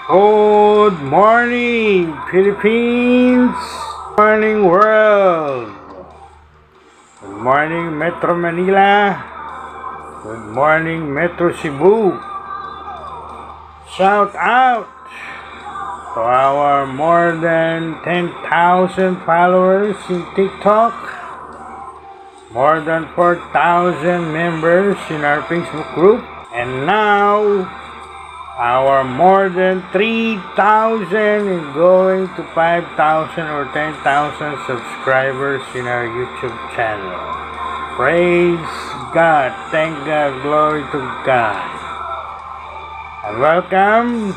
Good morning, Philippines! Good morning, world! Good morning, Metro Manila! Good morning, Metro Cebu! Shout out to our more than 10,000 followers in TikTok, more than 4,000 members in our Facebook group, and now our more than 3,000 is going to 5,000 or 10,000 subscribers in our YouTube channel. Praise God, thank God, glory to God. And welcome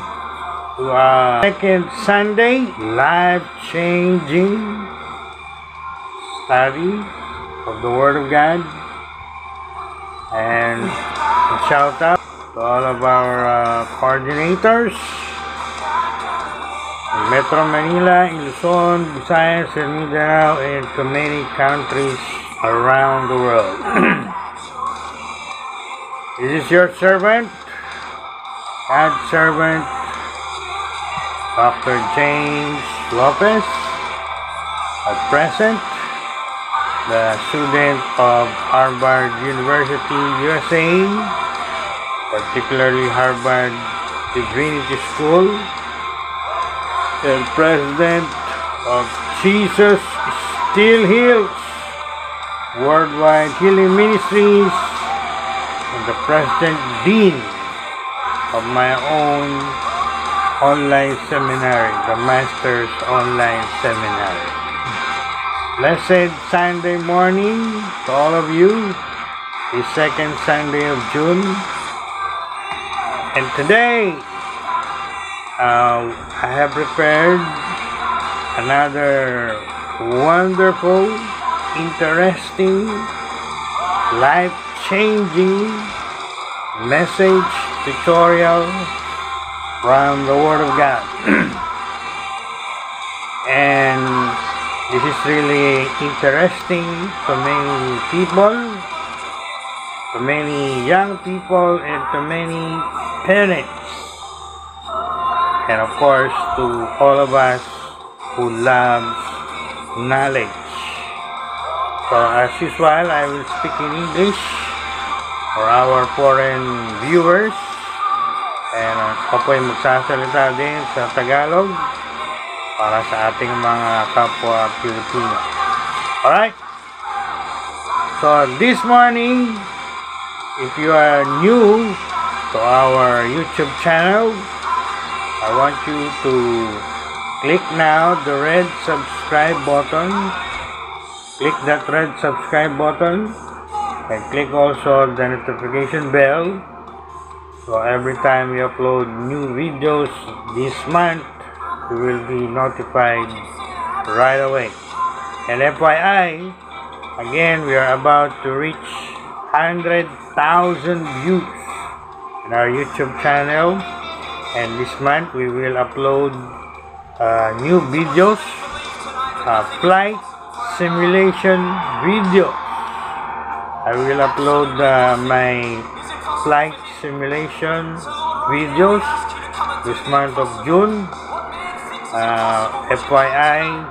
to our second Sunday life-changing study of the Word of God. And shout out to all of our coordinators in Metro Manila, in Luzon, Visayas, and Mindanao, and to many countries around the world. This is your servant, God's servant, Dr. James Lopez, at present, the student of Harvard University, USA, particularly Harvard Divinity School, and president of Jesus Still Heals Worldwide Healing Ministries, and the president dean of my own online seminary, the Master's Online Seminary. Blessed Sunday morning to all of you, the second Sunday of June. And today, I have prepared another wonderful, interesting, life-changing message tutorial from the Word of God. And this is really interesting to many people, to many young people, and to many parents, and of course to all of us who loves knowledge. So as usual, I will speak in English for our foreign viewers, and ako po ay magsasalita din sa Tagalog para sa ating mga kapwa Pilipino. Alright? So this morning, if you are new to our YouTube channel, I want you to click now the red subscribe button. Click that red subscribe button and click also the notification bell, so every time we upload new videos this month, you will be notified right away. And FYI, again, we are about to reach 100,000 views in our YouTube channel, and this month we will upload new videos, flight simulation videos. I will upload my flight simulation videos this month of June. FYI,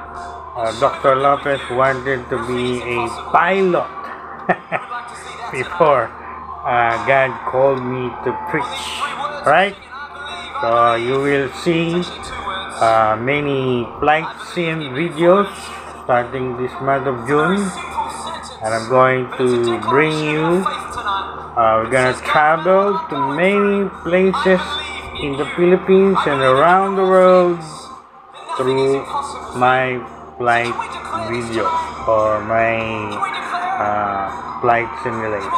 Dr. Lopez wanted to be a pilot before God called me to preach, right? So you will see many flight sim videos starting this month of June, and I'm going to bring you, we're gonna travel to many places in the Philippines and around the world through my flight video or my flight simulator.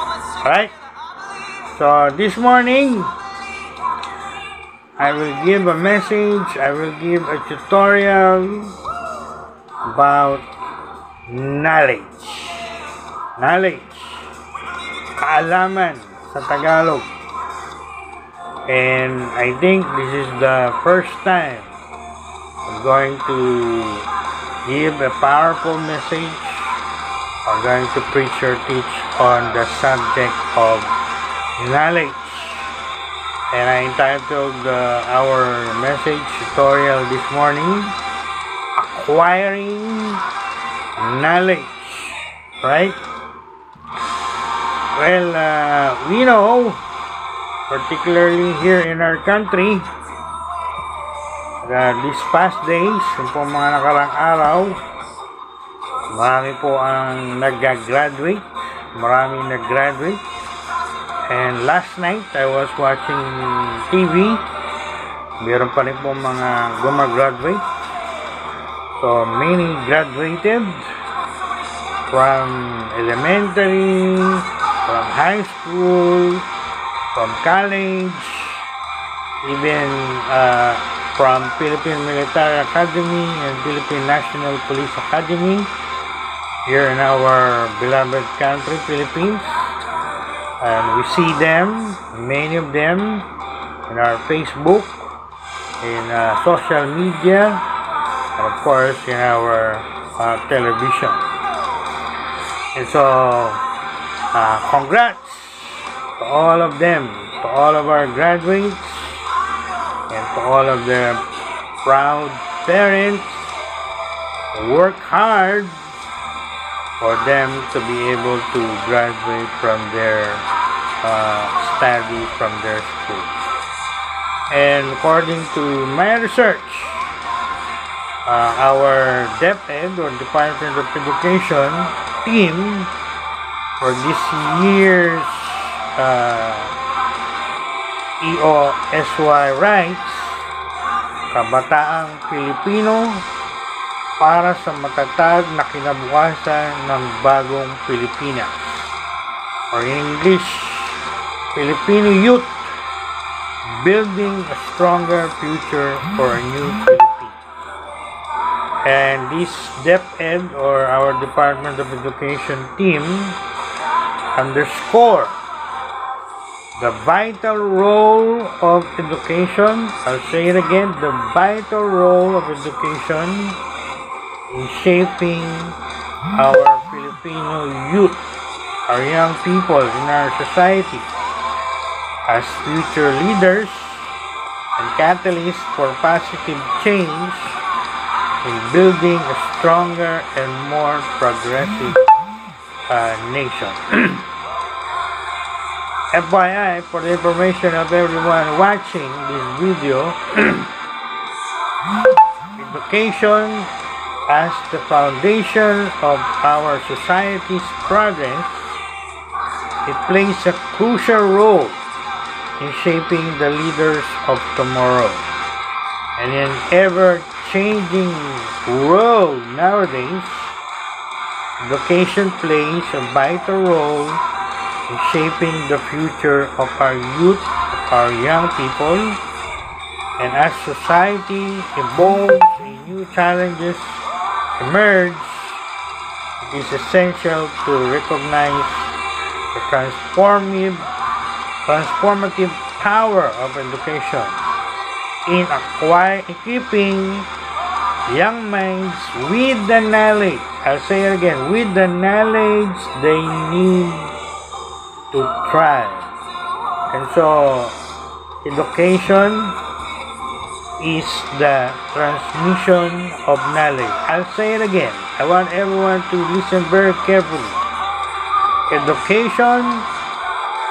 Alright? So this morning, I will give a message, I will give a tutorial about knowledge. Knowledge. Kaalaman sa Tagalog. And I think this is the first time I'm going to give a powerful message. I'm going to preach or teach on the subject of knowledge. And I entitled our message tutorial this morning, Acquiring Knowledge, right? Well, we know, particularly here in our country, these past days, yung po mga nakarang araw, marami po ang nag-graduate, and last night I was watching TV, meron pa rin po mga gumagraduate, so many graduated from elementary, from high school, from college, even from Philippine Military Academy and Philippine National Police Academy here in our beloved country, Philippines. And we see them, many of them, in our Facebook, in social media, and of course in our television. And so, congrats to all of them, to all of our graduates, and to all of the proud parents who work hard for them to be able to graduate from their study from their schools. And according to my research, our DepEd, or Department of Education team, for this year's EOSY Rights, Kabataang Pilipino para sa matatag na kinabukasan ng bagong Pilipinas, or in English, Filipino Youth, Building a Stronger Future for a New Philippines. And this DepEd, or our Department of Education team, underscore the vital role of education. I'll say it again, the vital role of education in shaping our Filipino youth, our young people in our society, as future leaders and catalysts for positive change in building a stronger and more progressive nation. FYI, for the information of everyone watching this video, education as the foundation of our society's progress, it plays a crucial role in shaping the leaders of tomorrow. And in an ever-changing world nowadays, education plays a vital role in shaping the future of our youth, of our young people. And as society evolves and new challenges emerge, it is essential to recognize the transformative power of education in equipping young minds with the knowledge, I'll say it again, with the knowledge they need to thrive. And so, education is the transmission of knowledge. I'll say it again. I want everyone to listen very carefully. Education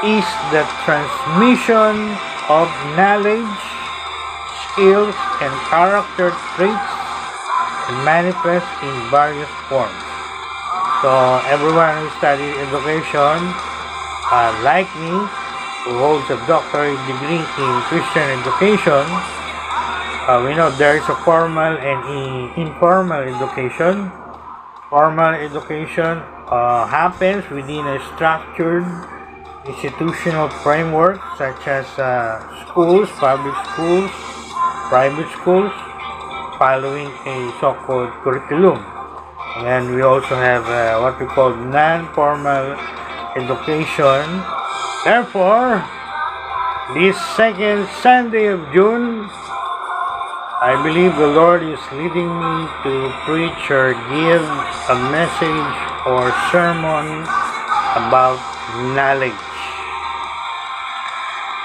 is the transmission of knowledge, skills, and character traits, and manifest in various forms. So everyone who studied education, like me, who holds a doctorate degree in Christian education, we know there is a formal and informal education. Formal education happens within a structured institutional framework, such as schools, public schools, private schools, following a so-called curriculum. And we also have what we call non-formal education. Therefore, this second Sunday of June, I believe the Lord is leading me to preach or give a message or sermon about knowledge.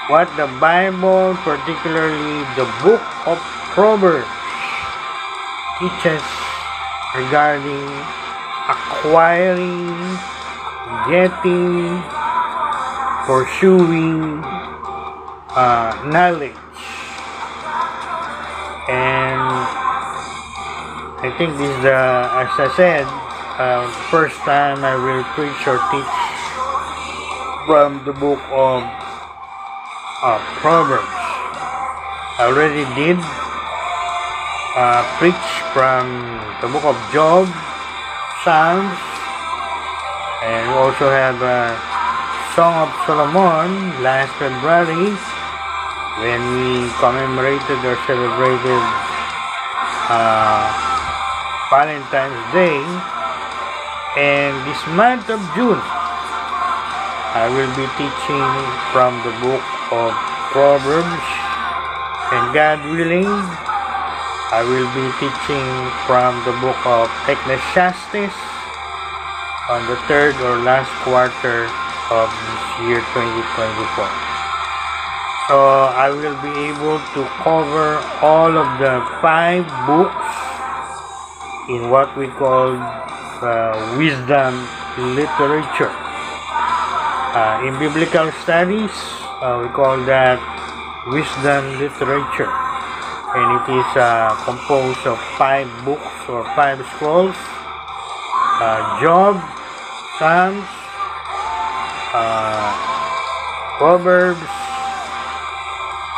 what the Bible, particularly the book of Proverbs, teaches regarding acquiring, getting, pursuing knowledge. And I think this is as I said, first time I will preach or teach from the book of Proverbs. I already did preach from the book of Job, Psalms, and we also have a Song of Solomon last February when we commemorated or celebrated Valentine's Day. And this month of June, I will be teaching from the book of Proverbs, and God willing, I will be teaching from the book of Ecclesiastes on the third or last quarter of this year 2024. So I will be able to cover all of the 5 books in what we call wisdom literature. In biblical studies, we call that wisdom literature, and it is composed of 5 books or 5 scrolls: Job, Psalms, Proverbs,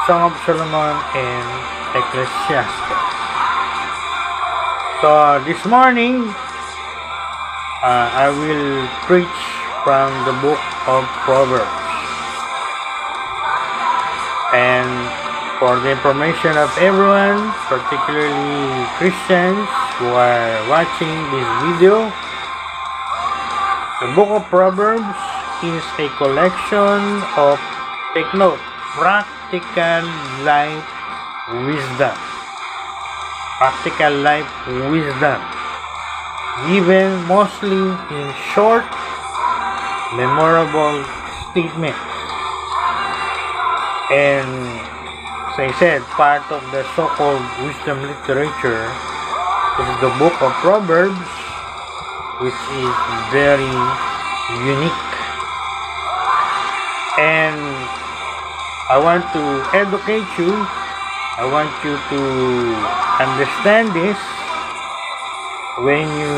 Song of Solomon, and Ecclesiastes. So this morning, I will preach from the book of Proverbs. And for the information of everyone, particularly Christians who are watching this video, the book of Proverbs is a collection of, take note, practical life wisdom. Practical life wisdom, given mostly in short, memorable statements. And as I said, part of the so-called wisdom literature is the book of Proverbs, which is very unique. And I want to educate you. I want you to understand this. When you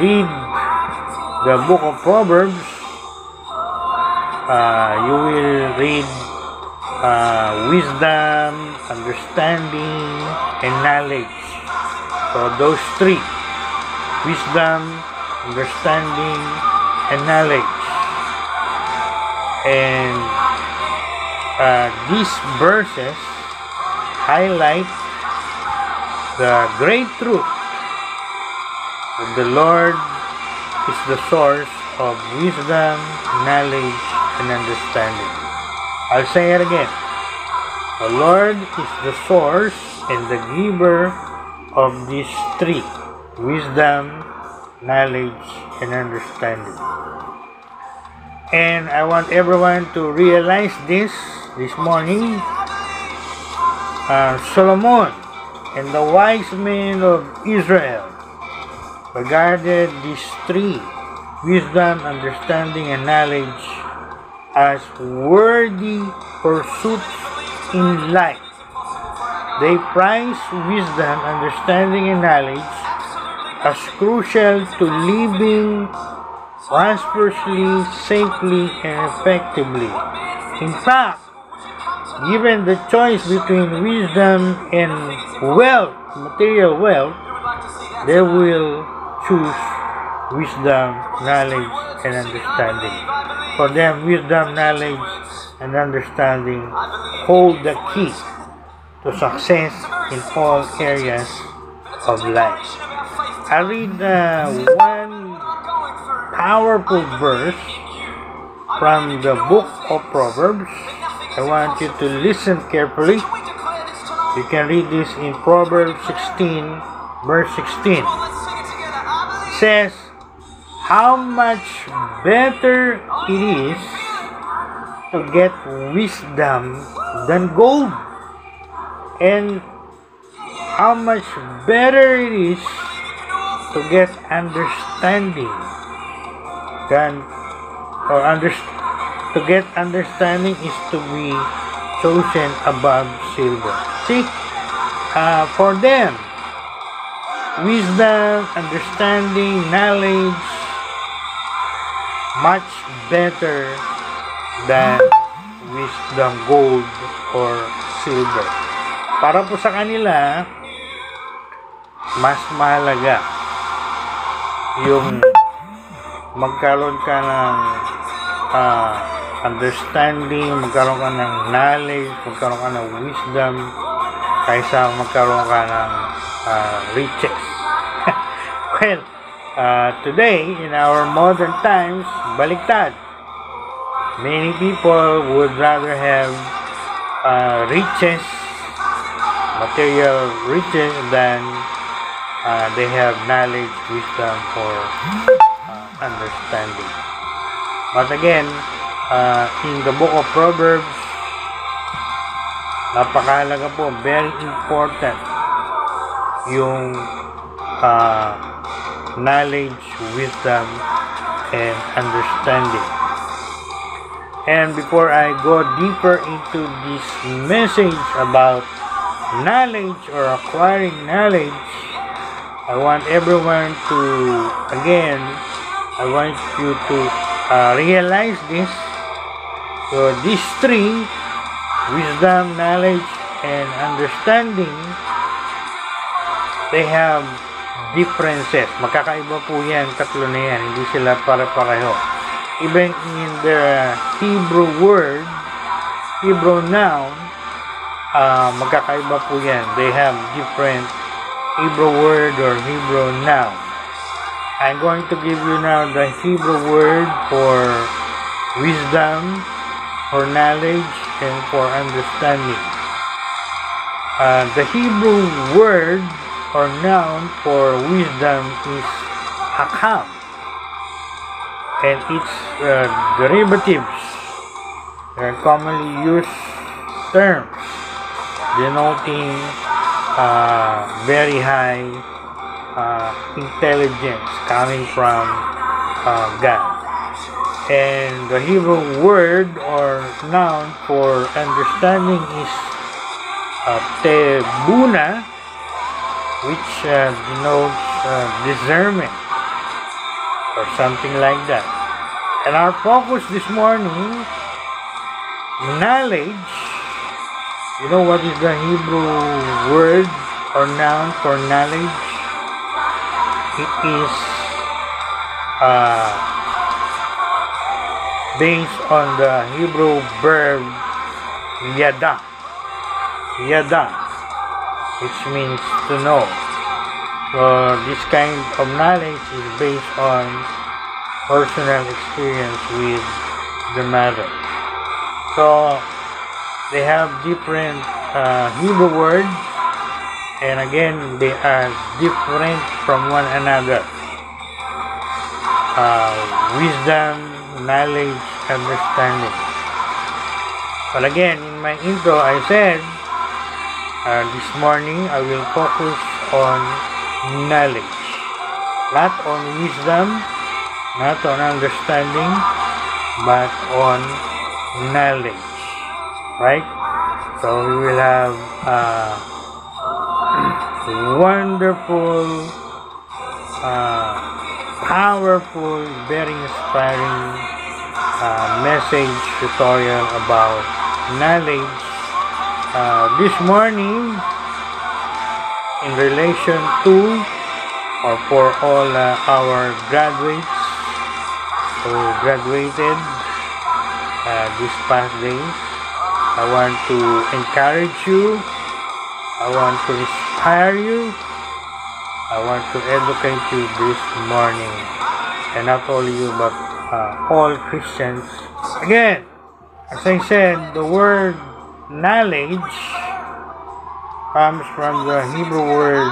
read the book of Proverbs, you will read wisdom, understanding, and knowledge. So those 3: wisdom, understanding, and knowledge. And these verses highlight the great truth that the Lord is the source of wisdom, knowledge, and understanding. I'll say it again. The Lord is the source and the giver of these 3: wisdom, knowledge, and understanding. And I want everyone to realize this morning. Solomon and the wise men of Israel regarded these 3: wisdom, understanding, and knowledge as worthy pursuits in life. They prize wisdom, understanding, and knowledge as crucial to living prosperously, safely, and effectively. In fact, given the choice between wisdom and wealth, material wealth, they will choose wisdom, knowledge, and understanding. For them, wisdom, knowledge, and understanding hold the key to success in all areas of life. I read one powerful verse from the book of Proverbs. I want you to listen carefully. You can read this in Proverbs 16, verse 16. It says, "How much better it is to get wisdom than gold, and how much better it is to get understanding than to get understanding is to be chosen above silver. See, for them, wisdom, understanding, knowledge, much better than wisdom, gold, or silver. Para po sa kanila, mas mahalaga yung magkaroon ka ng understanding, magkaroon ka ng knowledge, magkaroon ka ng wisdom, kaysa magkaroon ka ng riches. Well, today, in our modern times, baliktad. Many people would rather have riches, material riches, than they have knowledge, wisdom, or understanding. But again, in the book of Proverbs, napakahalaga po, very important yung knowledge, wisdom, and understanding. And before I go deeper into this message about knowledge or acquiring knowledge, I want everyone to, again, I want you to realize this. So these three, wisdom, knowledge, and understanding, they have differences. Magkakaiba po yan, tatlo na yan. Hindi sila pare-pareho. Even in the Hebrew word, Hebrew noun, magkakaiba po yan. They have different Hebrew word or Hebrew noun. I'm going to give you now the Hebrew word for wisdom, for knowledge, and for understanding. The Hebrew word or noun for wisdom is hakam, and its derivatives are commonly used terms denoting very high intelligence coming from God. And the Hebrew word or noun for understanding is tebuna, which denotes discernment or something like that. And our focus this morning, knowledge. You know what is the Hebrew word or noun for knowledge? It is based on the Hebrew verb yada, which means to know. So this kind of knowledge is based on personal experience with the matter. So they have different Hebrew words, and again they are different from one another. Wisdom, knowledge, understanding. But again, in my intro, I said this morning I will focus on knowledge, not on wisdom, not on understanding, but on knowledge. Right? So we will have wonderful, powerful, very inspiring message tutorial about knowledge this morning in relation to or for all our graduates who graduated these past days. I want to encourage you. I want to inspire you. I want to educate you this morning. And not only you, but all Christians. Again, as I said, the word knowledge comes from the Hebrew word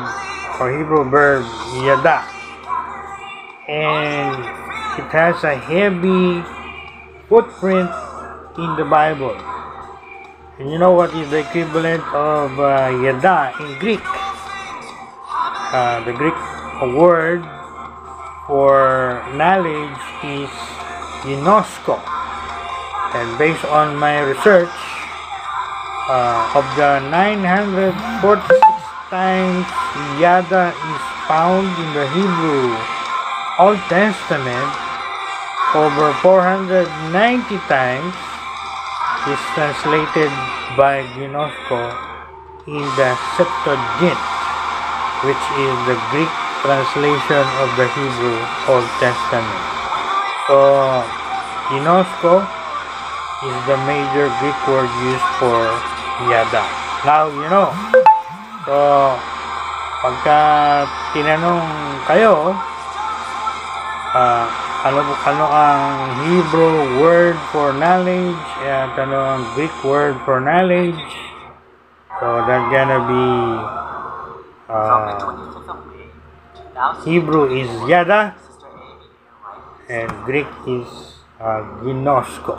or Hebrew verb yada. And it has a heavy footprint in the Bible. And you know what is the equivalent of yada in Greek? The Greek word for knowledge is ginosko. And based on my research, of the 946 times yada is found in the Hebrew Old Testament, over 490 times is translated by ginosko in the Septuagint, which is the Greek translation of the Hebrew Old Testament. So, ginosko is the major Greek word used for yada. Now, you know. So, pagka tinanong kayo, ano ang Hebrew word for knowledge, at ano ang Greek word for knowledge, so that's gonna be Hebrew is yada and Greek is ginosko.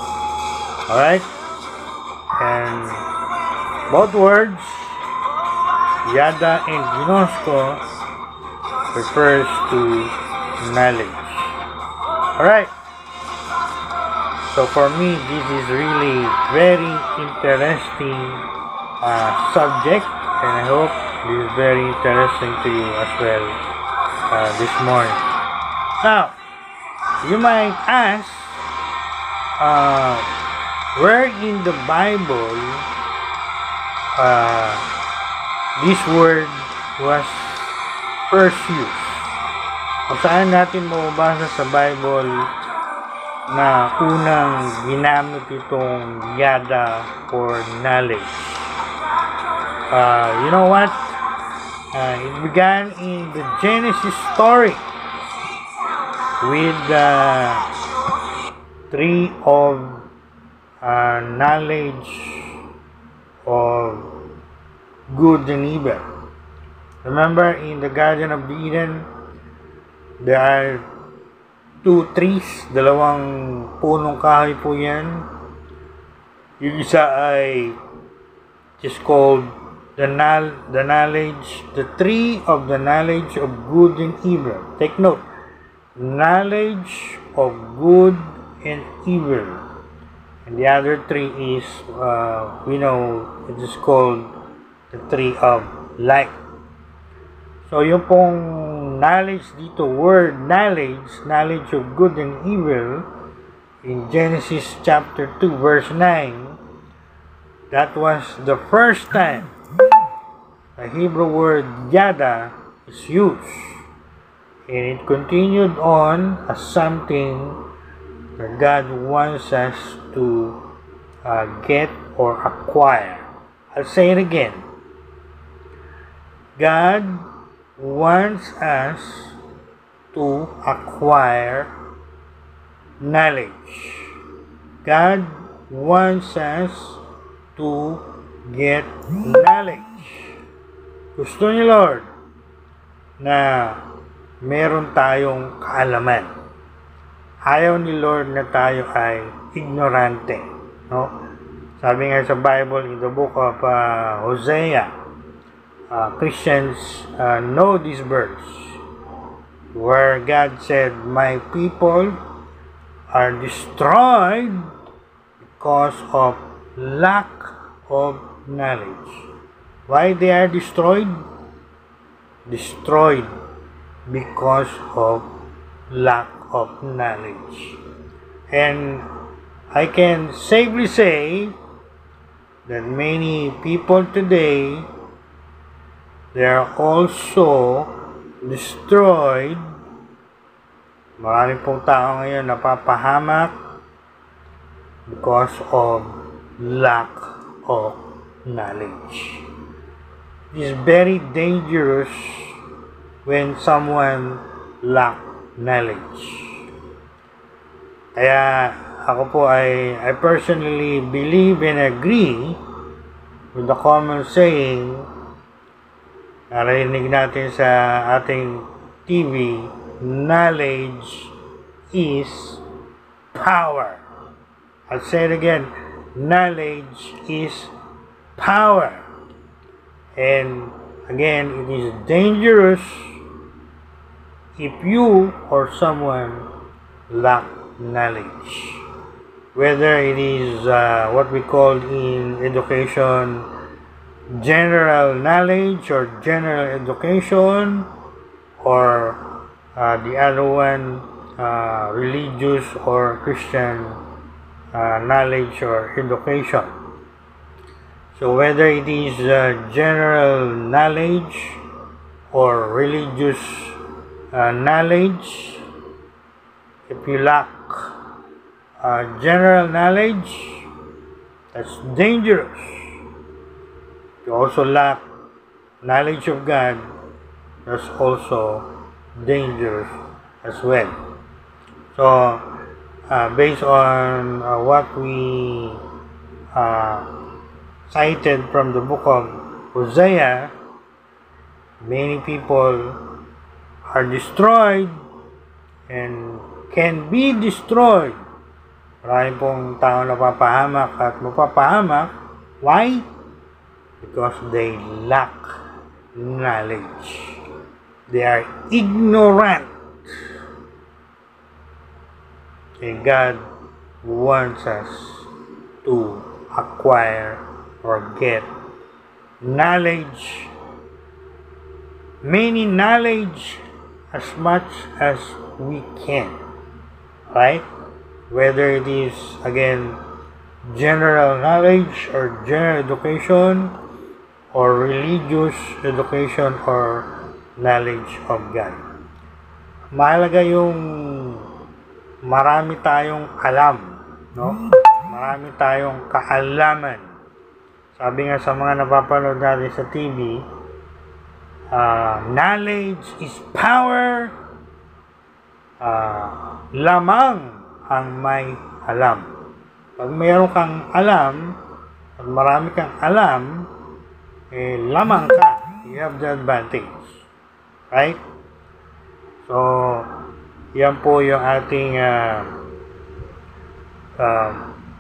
Alright? And both words, yada and ginosko, refers to knowledge. Alright? So for me, this is really very interesting subject, and I hope this is very interesting to you as well this morning. Now, you might ask, where in the Bible this word was first used? Kung saan natin mababasa sa Bible na unang ginamit itong yada for knowledge? You know what? It began in the Genesis story with the tree of knowledge of good and evil. Remember, in the Garden of Eden, there are two trees, dalawang punong kahoy po yan. Yung isa ay is called the tree of the knowledge of good and evil. Take note, knowledge of good and evil. And the other tree is, we know, it is called the tree of life. So, yung pong knowledge dito, word knowledge of good and evil, in Genesis chapter 2, verse 9, that was the first time the Hebrew word yada is used. And it continued on as something that God wants us to get or acquire. I'll say it again. God wants us to acquire knowledge. God wants us to get knowledge. Gusto ni Lord na meron tayong kaalaman. Ayaw ni Lord na tayo ay ignorante. No? Sabi nga sa Bible, in the book of Hosea, Christians know this verse where God said, "My people are destroyed because of lack of knowledge." Why they are destroyed? Destroyed because of lack of knowledge. And I can safely say that many people today, they are also destroyed. Maraming pong tao ngayon napapahamak because of lack of knowledge. It is very dangerous when someone lack knowledge. Kaya ako po I personally believe and agree with the common saying, narinig natin sa ating TV, knowledge is power. I'll say it again, knowledge is power. And again, it is dangerous if you or someone lack knowledge. Whether it is what we call in education general knowledge or general education, or the other one, religious or Christian knowledge or education. So whether it is general knowledge or religious knowledge, if you lack general knowledge, that's dangerous. You also lack knowledge of God, that's also dangerous as well. So, based on what we cited from the book of Hosea, many people are destroyed and can be destroyed. Marami pong tao napapahamak at mapapahamak. Why? Because they lack knowledge. They are ignorant. And God wants us to acquire or get knowledge, many knowledge, as much as we can, right? Whether it is, again, general knowledge or general education, or religious education or knowledge of God. Mahalaga yung marami tayong alam, no? Marami tayong kaalaman. Sabi nga sa mga napapanood natin sa TV, knowledge is power, lamang ang may alam. Pag mayroon kang alam, at marami kang alam, lamang ka. You have the advantage. Right? So, yan po yung ating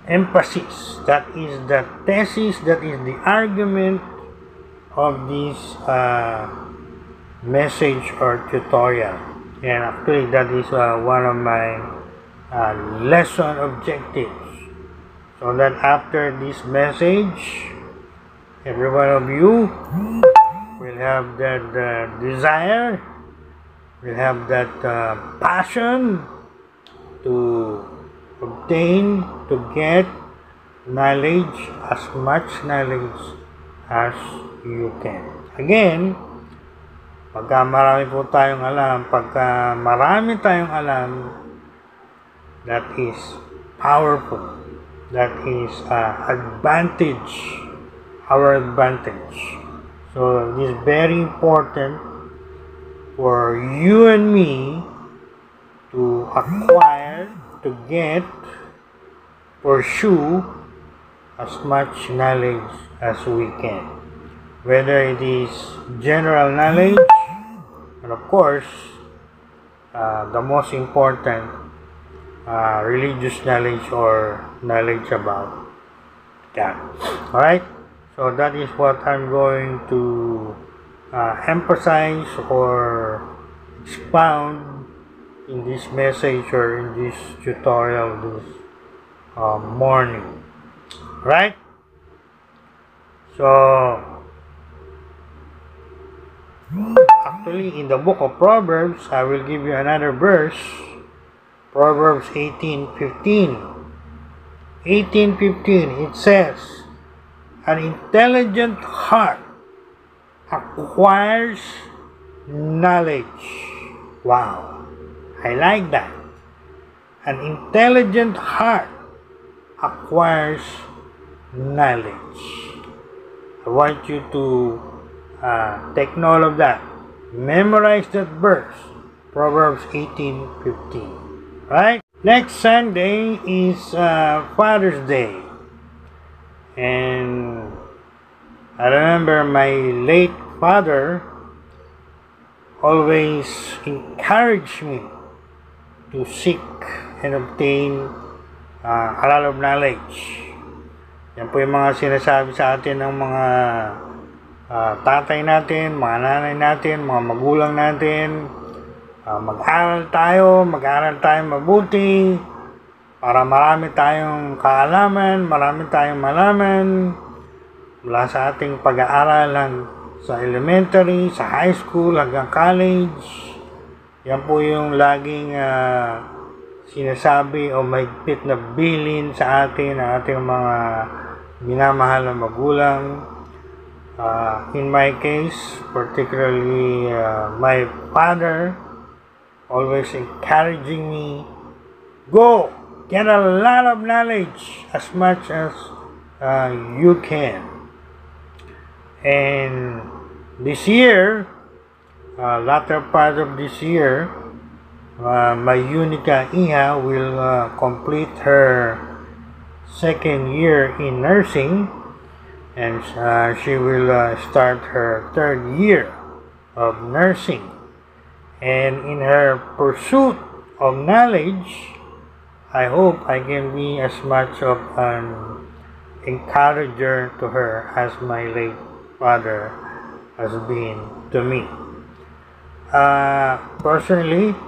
emphasis. That is the thesis, that is the argument of this message or tutorial. And actually, that is one of my lesson objectives. So that after this message, every one of you will have that desire, will have that passion to obtain, to get knowledge, as much knowledge as you can. Again, pagka marami po tayong alam, pagka marami tayong alam, that is powerful. That is advantage, our advantage. So it is very important for you and me to acquire, to get, pursue as much knowledge as we can. Whether it is general knowledge, and of course, the most important, religious knowledge or knowledge about God. Alright? So that is what I'm going to emphasize or expound in this message or in this tutorial this morning. Right? So, actually in the book of Proverbs, I will give you another verse. Proverbs 18:15. 18:15, it says, an intelligent heart acquires knowledge. Wow, I like that. An intelligent heart acquires knowledge. I want you to take note of that. Memorize that verse, Proverbs 18:15. Right? Next Sunday is Father's Day. And I remember my late father always encouraged me to seek and obtain a lot of knowledge. Yan po yung mga sinasabi sa atin ng mga tatay natin, mga nanay natin, mga magulang natin. Mag-aral tayo mabuti para marami tayong kaalaman, marami tayong malaman mula sa ating pag-aaral sa elementary, sa high school, hanggang college. Yan po yung laging sinasabi o mahigpit na bilin sa atin ng ating mga minamahal na magulang. In my case, particularly my father, always encouraging me, go, get a lot of knowledge as much as you can. And this year, latter part of this year, my Unica Iha will complete her second year in nursing, and she will start her third year of nursing. And in her pursuit of knowledge, I hope I can be as much of an encourager to her as my late father has been to me. Personally,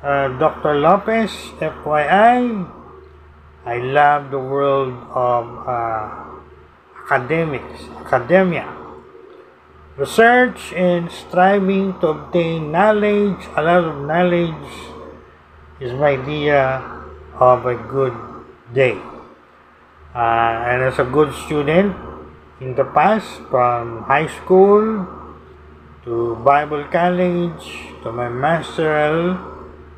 Dr. Lopez, FYI, I love the world of academia, research, and striving to obtain knowledge. A lot of knowledge is my idea of a good day. And as a good student in the past, from high school to Bible college to my masteral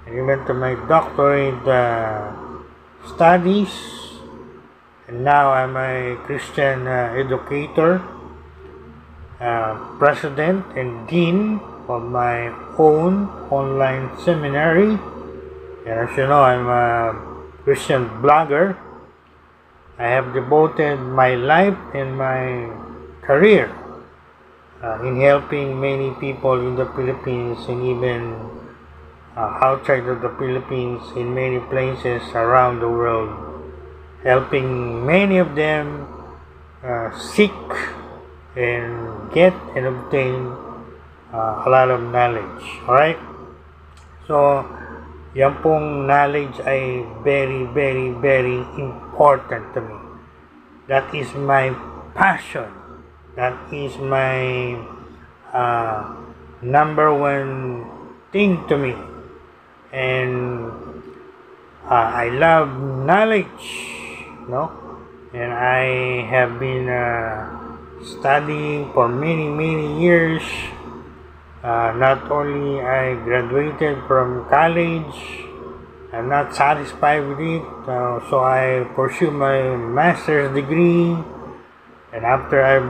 and even to my doctorate studies, and now I'm a Christian educator, president and dean of my own online seminary, and as you know, I'm a Christian blogger. I have devoted my life and my career in helping many people in the Philippines and even outside of the Philippines in many places around the world, helping many of them seek and get and obtain a lot of knowledge. Alright? So, yan pong knowledge ay very, very, very important to me. That is my passion. That is my number one thing to me. And I love knowledge, no? And I have been studying for many, many years. Not only I graduated from college, I'm not satisfied with it, so I pursue my master's degree. And after I've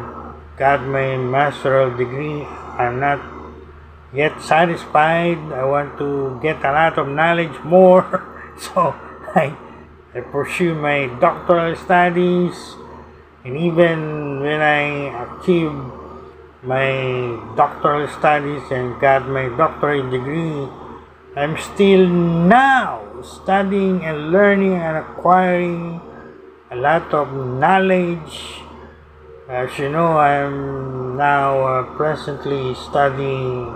got my master's degree, I'm not yet satisfied. I want to get a lot of knowledge more. So I pursue my doctoral studies, and even when I achieve my doctoral studies and got my doctorate degree, I'm still now studying and learning and acquiring a lot of knowledge. As you know, I'm now presently studying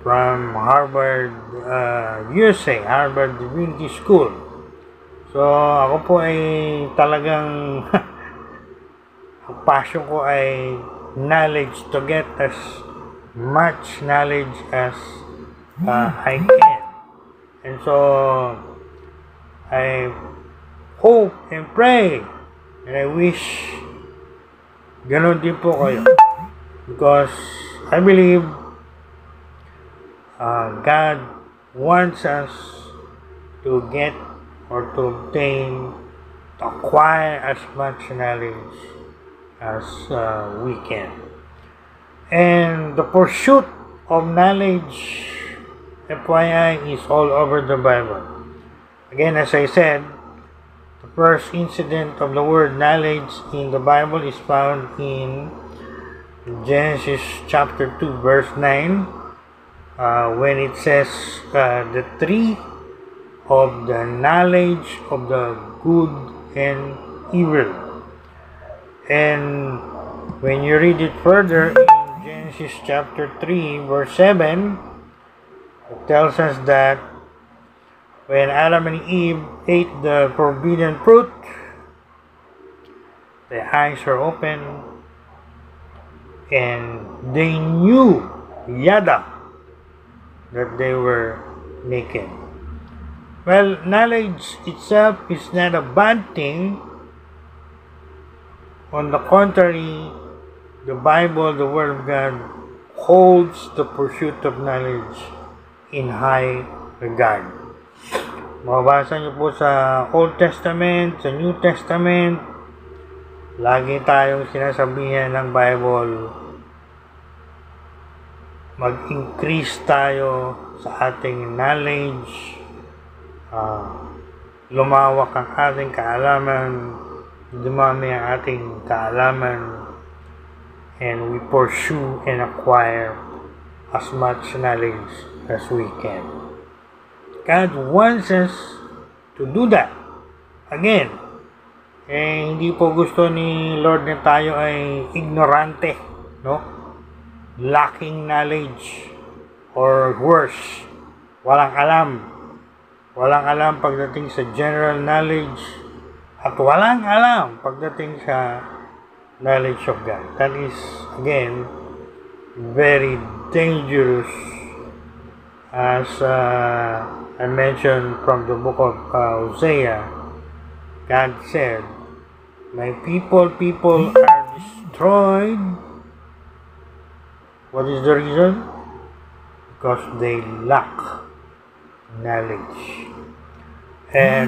from Harvard, USA, Harvard Divinity School. So, ako po ay talagang ang passion ko ay knowledge, to get as much knowledge as I can. And so, I hope and pray and I wish ganon din po kayo, because I believe God wants us to get or to obtain, to acquire as much knowledge as we can. And the pursuit of knowledge, FYI, is all over the Bible. Again, as I said, the first incident of the word knowledge in the Bible is found in Genesis chapter 2 verse 9, when it says the tree of the knowledge of the good and evil. And when you read it further in Genesis chapter 3 verse 7, it tells us that when Adam and Eve ate the forbidden fruit, their eyes were open and they knew yada that they were naked. Well, knowledge itself is not a bad thing. On the contrary, the Bible, the Word of God, holds the pursuit of knowledge in high regard. Mababasa niyo po sa Old Testament, sa New Testament, lagi tayong sinasabihan ng Bible, mag-increase tayo sa ating knowledge, lumawak ang ating kaalaman, dumami ang ating kaalaman, and we pursue and acquire as much knowledge as we can. God wants us to do that. Again, hindi po gusto ni Lord na tayo ay ignorante, no? Lacking knowledge, or worse, walang alam. Walang alam pagdating sa general knowledge, at walang alam pagdating sa knowledge of God. That is, again, very dangerous. As I mentioned from the book of Hosea, God said, "My people are destroyed." What is the reason? Because they lack knowledge. And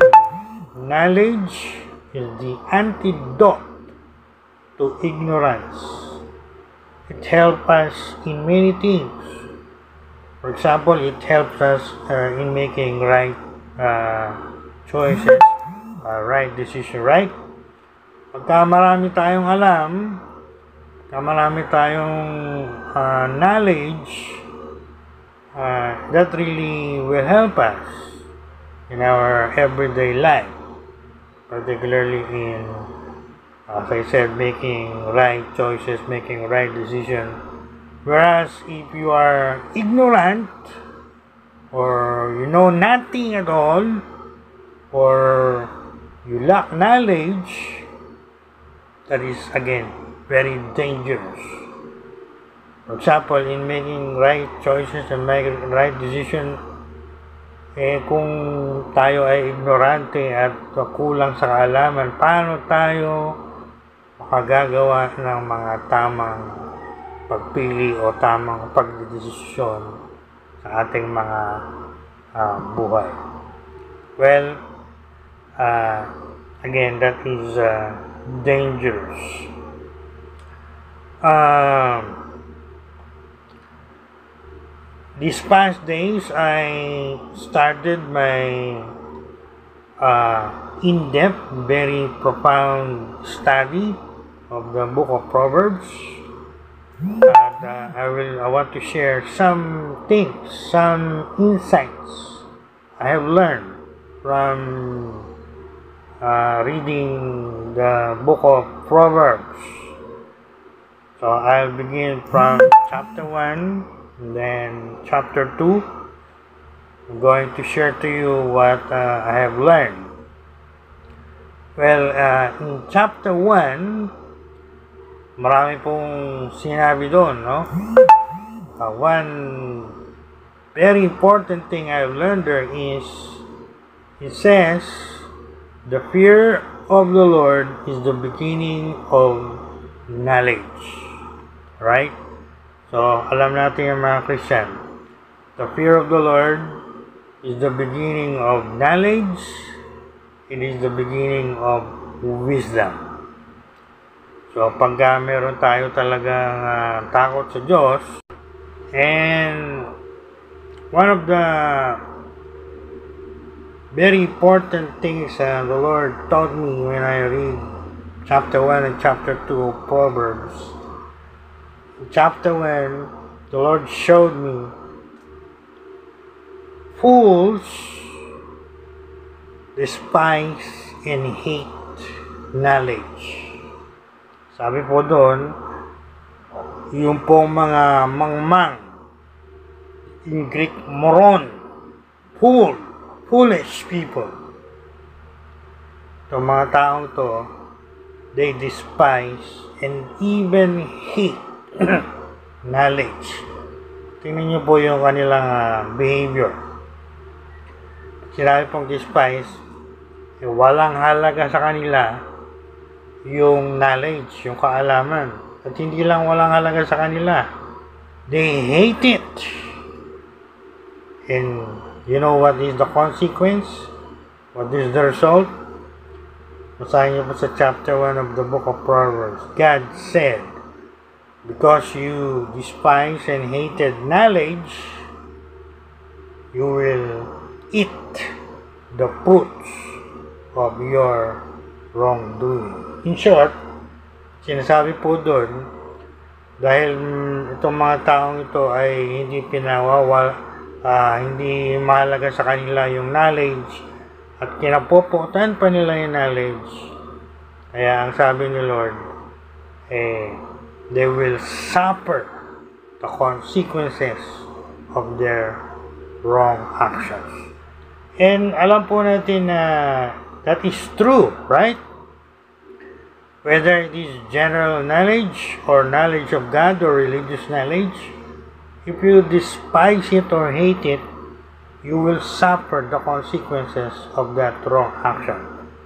knowledge is the antidote to ignorance. It helps us in many things. For example, it helps us in making right choices, right decision, right? Pagka marami tayong alam, pagka marami tayong knowledge, that really will help us in our everyday life, particularly in, as I said, making right choices, making right decision. Whereas if you are ignorant, or you know nothing at all, or you lack knowledge, that is again very dangerous. For example, in making right choices and making right decision, kung tayo ay ignorante at kulang sa kaalaman, paano tayo makagagawa ng mga tamang pagpili o tamang pagdedesisyon sa ating mga buhay? Well, again, that is dangerous. These past days, I started my in-depth, very profound study of the book of Proverbs. And I want to share some things, some insights I have learned from reading the book of Proverbs. So I'll begin from chapter 1. And then chapter 2, I'm going to share to you what I have learned. Well, in chapter 1, marami pong sinabi doon, no? One very important thing I've learned there is, it says, the fear of the Lord is the beginning of knowledge. Right? So, alam natin yung mga Christian, the fear of the Lord is the beginning of knowledge. It is the beginning of wisdom. So, pagka meron tayo talagang takot sa Diyos, and one of the very important things the Lord taught me when I read chapter 1 and chapter 2 of Proverbs, in chapter 1, the Lord showed me fools despise and hate knowledge. Sabi po doon, yung pong mga mangmang, in Greek, moron, foolish people. Itong mga taong to, they despise and even hate knowledge. Tingnan niyo po yung kanilang behavior. Sinabi pong despise, walang halaga sa kanila yung knowledge, yung kaalaman. At hindi lang walang halaga sa kanila, they hate it. And you know what is the consequence? What is the result? Basahin niyo po sa chapter 1 of the book of Proverbs. God said, because you despise and hated knowledge, you will eat the fruits of your wrongdoing. In short, sinasabi po doon, dahil itong mga taong ito ay hindi hindi mahalaga sa kanila yung knowledge at kinapuputan pa nila yung knowledge, kaya ang sabi ni Lord, they will suffer the consequences of their wrong actions. And alam po natin na that is true, right? Whether it is general knowledge or knowledge of God or religious knowledge, if you despise it or hate it, you will suffer the consequences of that wrong action.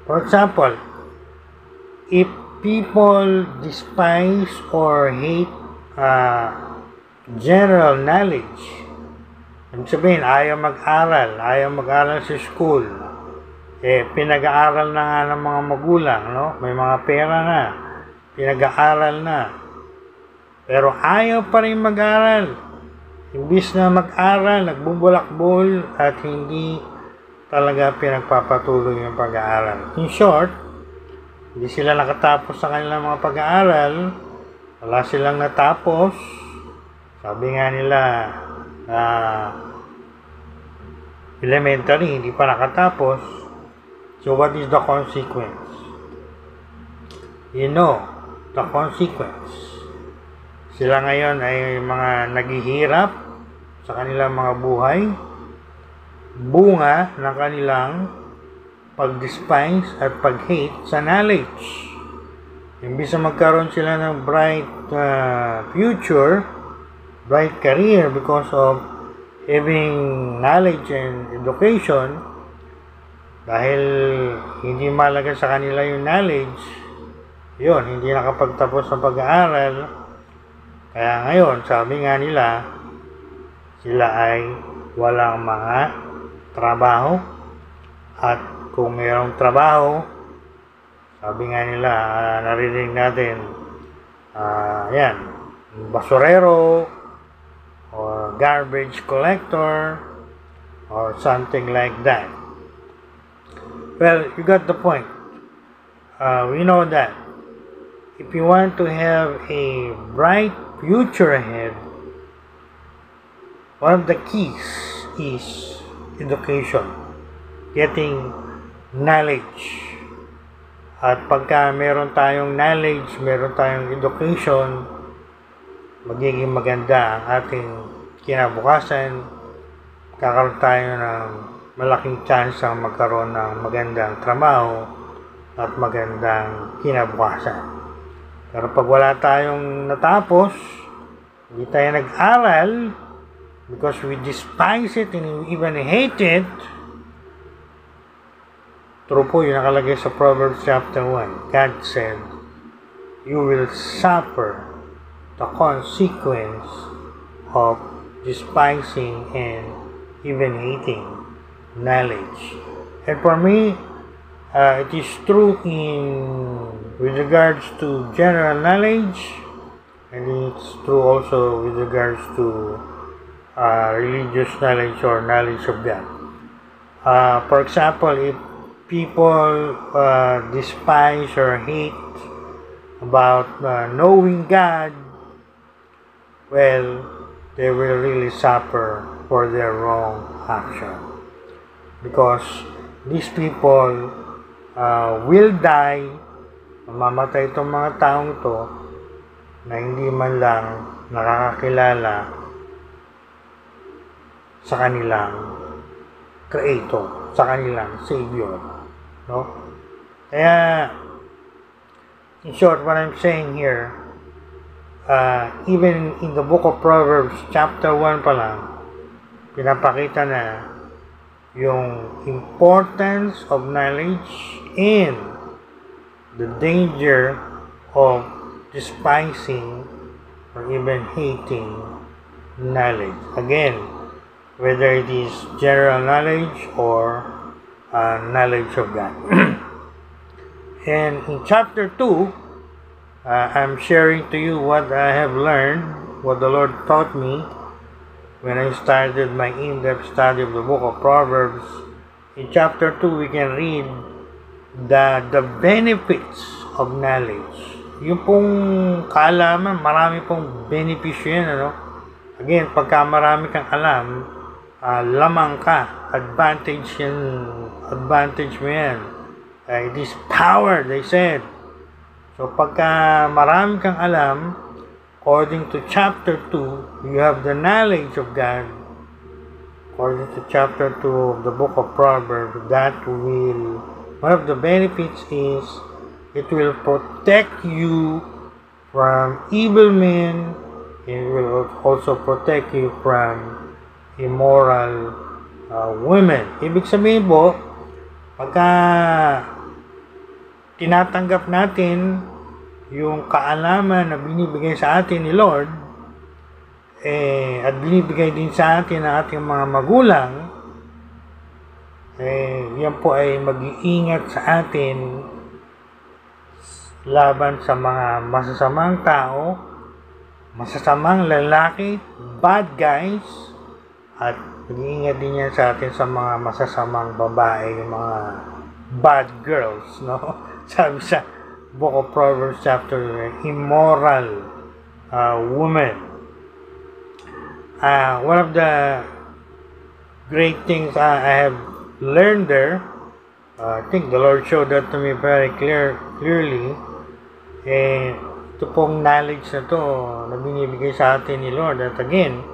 For example, if people despise or hate general knowledge, ibig sabihin, ayaw mag-aral sa school, pinag-aaral na nga ng mga magulang, no? May mga pera na, pinag-aaral na. Pero ayaw pa rin mag-aral. Imbis na mag-aral, nagbubulakbol at hindi talaga pinagpapatuloy yung pag-aaral. In short, hindi sila nakatapos sa kanilang mga pag-aaral, wala silang natapos. Sabi nga nila, elementary, hindi pa nakatapos. So what is the consequence? You know, the consequence. Sila ngayon ay mga naghihirap sa kanilang mga buhay, bunga ng kanilang pag-despise at pag-hate sa knowledge. Imbis na magkaroon sila ng bright future, bright career because of having knowledge and education, dahil hindi mahalaga sa kanila yung knowledge, yun, hindi nakapagtapos ng pag-aaral. Kaya ngayon, sabi nga nila, sila ay walang mga trabaho. At kung mayroong trabaho, sabi nga nila, narinig natin, basurero, or garbage collector, or something like that. Well, you got the point. We know that if you want to have a bright future ahead, one of the keys is education, getting knowledge. At pagka meron tayong knowledge, meron tayong education, magiging maganda ang ating kinabukasan, kakaroon tayo ng malaking chance ang magkaroon ng magandang trabaho at magandang kinabukasan. Pero pag wala tayong natapos, hindi tayo nag-aral, because we despise it and we even hate it, true po yung nakalagay sa Proverbs chapter 1. God said, you will suffer the consequence of despising and even hating knowledge. And for me, it is true with regards to general knowledge, and it's true also with regards to religious knowledge or knowledge of God. For example, if people despise or hate about knowing God, well, they will really suffer for their wrong action, because these people will die Mamamatay itong mga taong ito na hindi man lang nakakakilala sa kanilang Creator, sa kanilang Savior, no? Kaya, in short, what I'm saying here, even in the book of Proverbs, chapter 1 pa lang, pinapakita na yung importance of knowledge and the danger of despising or even hating knowledge. Again, whether it is general knowledge or knowledge of God. And in chapter 2, I'm sharing to you what I have learned, what the Lord taught me when I started my in-depth study of the book of Proverbs. In chapter 2, we can read the benefits of knowledge. Yung pong kaalaman, marami pong benepisyo yan, ano? Again, pagka marami kang alam, lamang ka, advantage mo yan. It is power, they said. So, pagka marami kang alam, according to chapter 2, you have the knowledge of God. According to chapter 2 of the book of Proverbs, one of the benefits is, it will protect you from evil men. It will also protect you from immoral women. Ibig sabihin po, pagka tinatanggap natin yung kaalaman na binibigay sa atin ni Lord, at binibigay din sa atin ng ating mga magulang, yan po ay mag-iingat sa atin laban sa mga masasamang tao, masasamang lalaki, bad guys, at mag-iingat din yan sa atin sa mga masasamang babae, yung mga bad girls, no? Sabi sa book of Proverbs chapter, immoral woman. One of the great things I have learned there, I think the Lord showed that to me very clearly, ito pong knowledge na to na binibigay sa atin ni Lord, at again,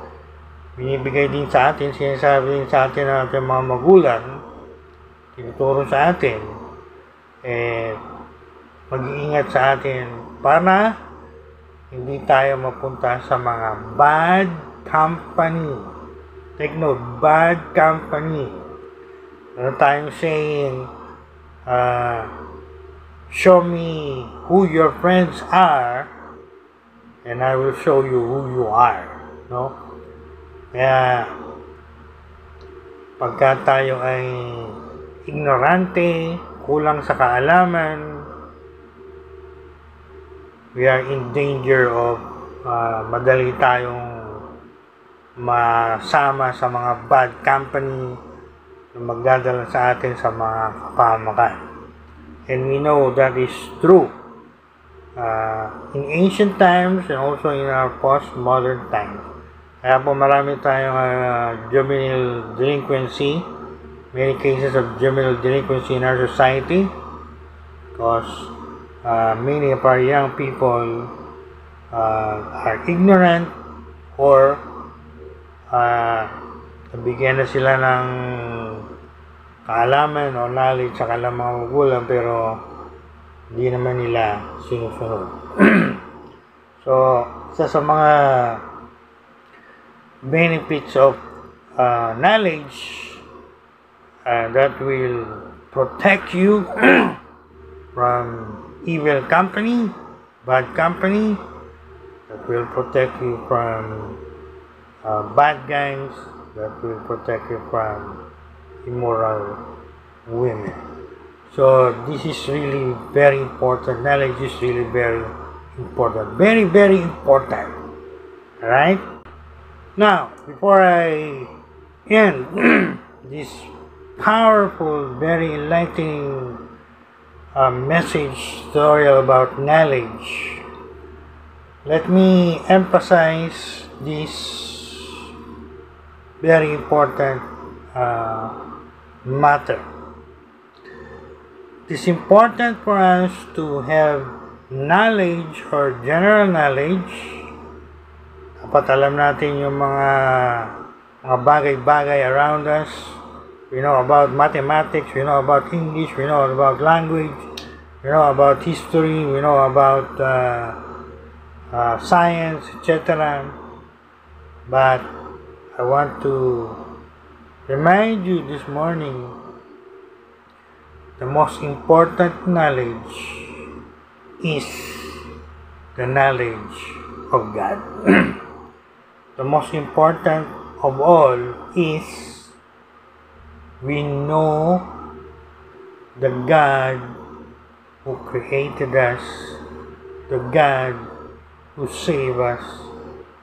binibigay din sa atin, sinasabi din sa atin ng ating mga magulang, tinuturo sa atin, mag-iingat sa atin para hindi tayo mapunta sa mga bad company. Take note, bad company. Meron tayong saying, show me who your friends are and I will show you who you are. No? Kaya, pagka tayo ay ignorante, kulang sa kaalaman, we are in danger of madali tayong masama sa mga bad company na magdadala sa atin sa mga kapahamakan. And we know that is true in ancient times and also in our postmodern times. Kaya po marami tayong juvenile delinquency, many cases of juvenile delinquency in our society because many of our young people are ignorant or nabigyan na sila ng kaalaman o knowledge sa kanilang mga magulang pero hindi naman nila sinusunod. So, isa sa mga benefits of knowledge that will protect you from evil company, bad company, that will protect you from bad guys, that will protect you from immoral women. So this is really very important. Knowledge is really very important. Very, very important. Alright? Now, before I end this powerful, very enlightening message tutorial about knowledge, let me emphasize this very important matter. it is important for us to have knowledge or general knowledge. Dapat alam natin yung mga bagay-bagay around us. We know about mathematics, we know about English, we know about language, we know about history, we know about science, etc. But I want to remind you this morning, the most important knowledge is the knowledge of God. The most important of all is we know the God who created us, the God who saved us,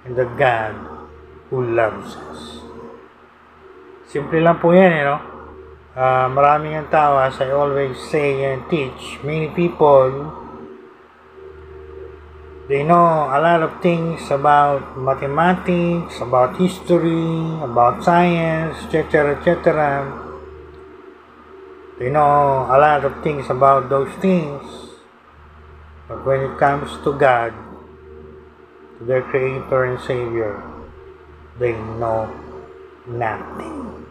and the God who loves us. Simple lang po yan, maraming ang tao, as I always say and teach, many people, they know a lot of things about mathematics, about history, about science, etc., etc. They know a lot of things about those things. But when it comes to God, to their Creator and Savior, they know nothing.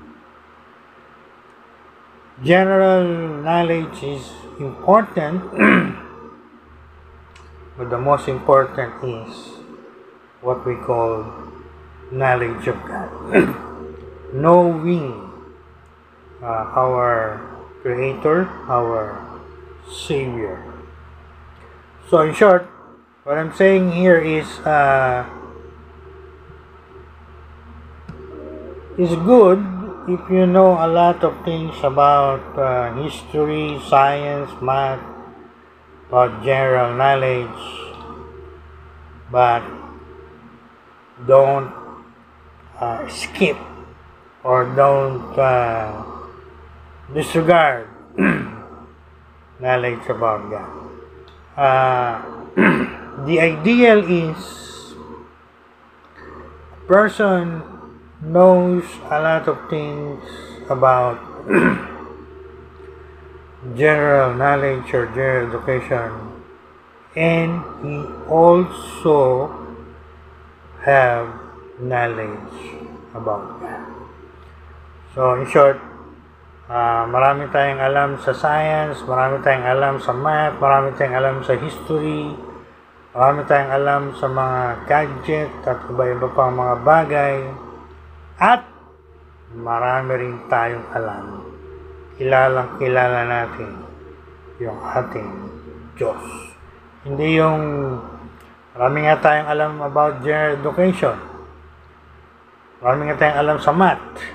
General knowledge is important, but the most important is what we call knowledge of God. Knowing our Creator, our Savior. So in short, what I'm saying here is good if you know a lot of things about history, science, math, about general knowledge, but don't skip or don't disregard knowledge about God. The ideal is a person knows a lot of things about general knowledge or general education, and he also have knowledge about God. So in short, marami tayong alam sa science, marami tayong alam sa math, marami tayong alam sa history, marami tayong alam sa mga gadget at iba-iba pang mga bagay, at marami rin tayong alam. Kilala natin yung ating Diyos. Hindi yung marami nga tayong alam about general education, marami nga tayong alam sa math,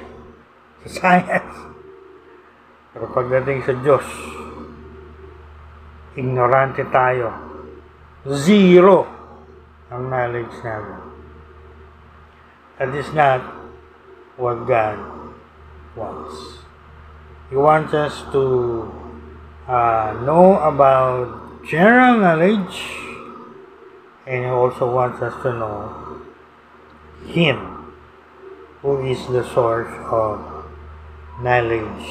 sa science, pero pagdating sa Diyos, ignorante tayo. Zero ang knowledge namin. That is not what God wants. He wants us to know about general knowledge, and He also wants us to know Him, who is the source of knowledge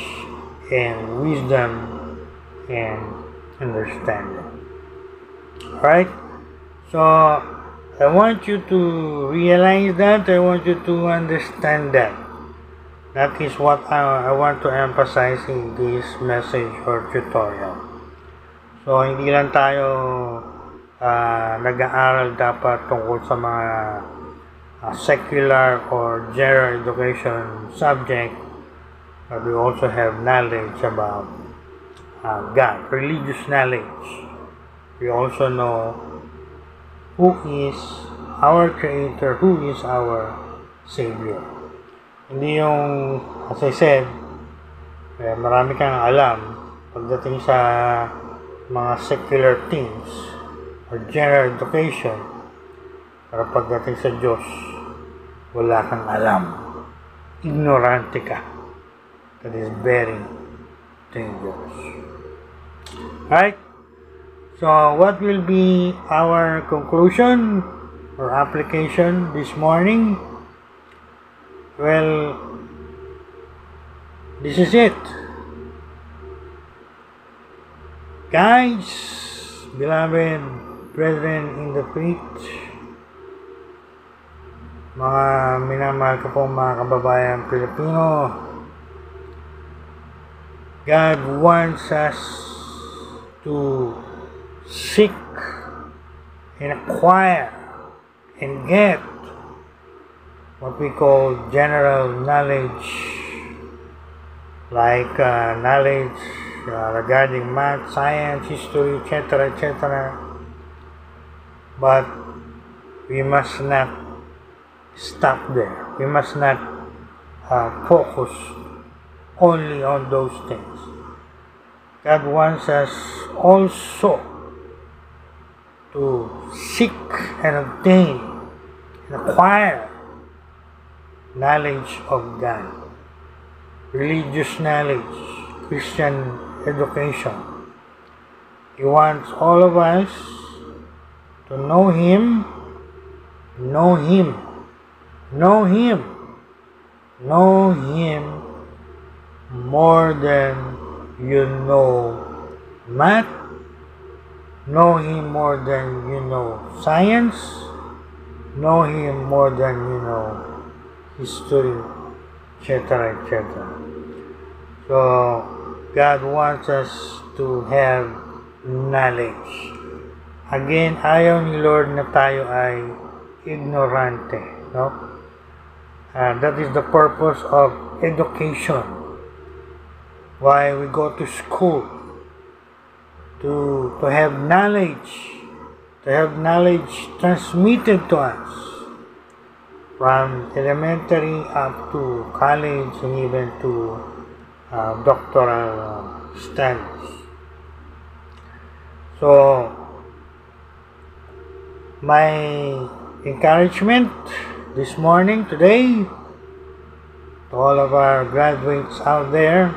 and wisdom and understanding. Alright? So, I want you to realize that. I want you to understand that. That is what I want to emphasize in this message or tutorial. So, hindi lang tayo nag-aaral dapat tungkol sa mga secular or general education subject, but we also have knowledge about God, religious knowledge. We also know who is our Creator, who is our Savior. Hindi yung, as I said, marami kang alam pagdating sa mga secular things or general education, pero pagdating sa Diyos, wala kang alam. Ignorante ka. That is very dangerous. Right? So, what will be our conclusion or application this morning? Well, this is it. Guys, beloved brethren in the faith, mga minamahal ko pong mga kababayan Pilipino, God wants us to seek and acquire and get what we call general knowledge, like knowledge regarding math, science, history, etc., etc. But we must not stop there. We must not focus only on those things. God wants us also to seek and obtain and acquire knowledge of God, religious knowledge, Christian education. He wants all of us to know Him, know Him, know Him, know Him more than you know math, know Him more than you know science, know Him more than you know history, etc., etc. So, God wants us to have knowledge. Again, ayaw ni Lord na tayo ay ignorante, no? That is the purpose of education. Why we go to school, to have knowledge, transmitted to us from elementary up to college and even to doctoral studies. So, my encouragement this morning, today, to all of our graduates out there,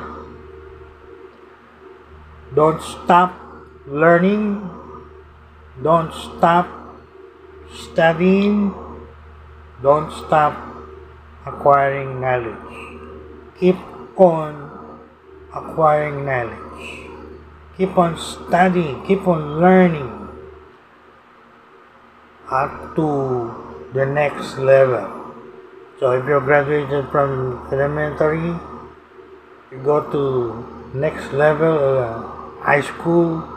don't stop learning, don't stop studying, don't stop acquiring knowledge. Keep on acquiring knowledge. Keep on studying, keep on learning up to the next level. So if you graduated from elementary, you go to next level, high school.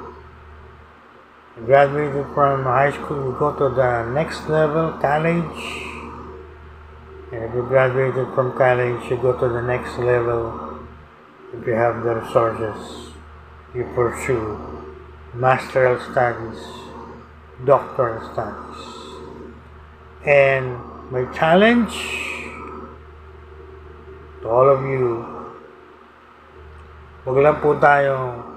You graduated from high school, you go to the next level, college. And if you graduated from college, you go to the next level. If you have the resources, you pursue master's studies, doctoral studies. And my challenge to all of you, wag lang po tayong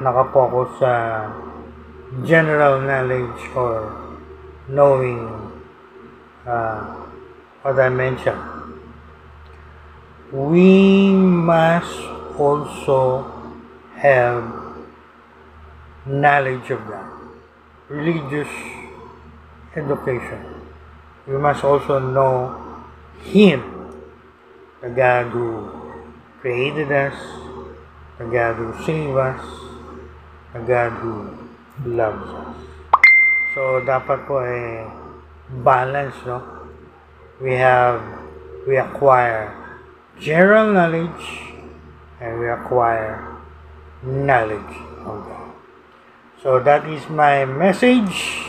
nakapokus sa general knowledge or knowing what I mentioned. We must also have knowledge of God, religious education. We must also know Him, the God who created us, the God who saved us, the God who loves us. So, dapat po ay balance, no? We acquire general knowledge and we acquire knowledge of God. So that is my message,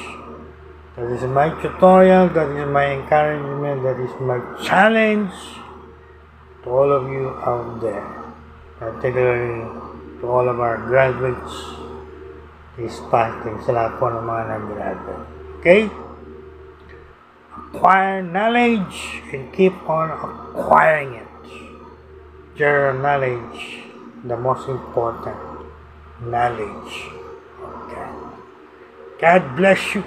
that is my tutorial, that is my encouragement, that is my challenge to all of you out there, particularly to all of our graduates, this passing sa lahat po ng mga nag-graduate. Okay? Acquire knowledge and keep on acquiring it. General knowledge, the most important knowledge of God. God bless you.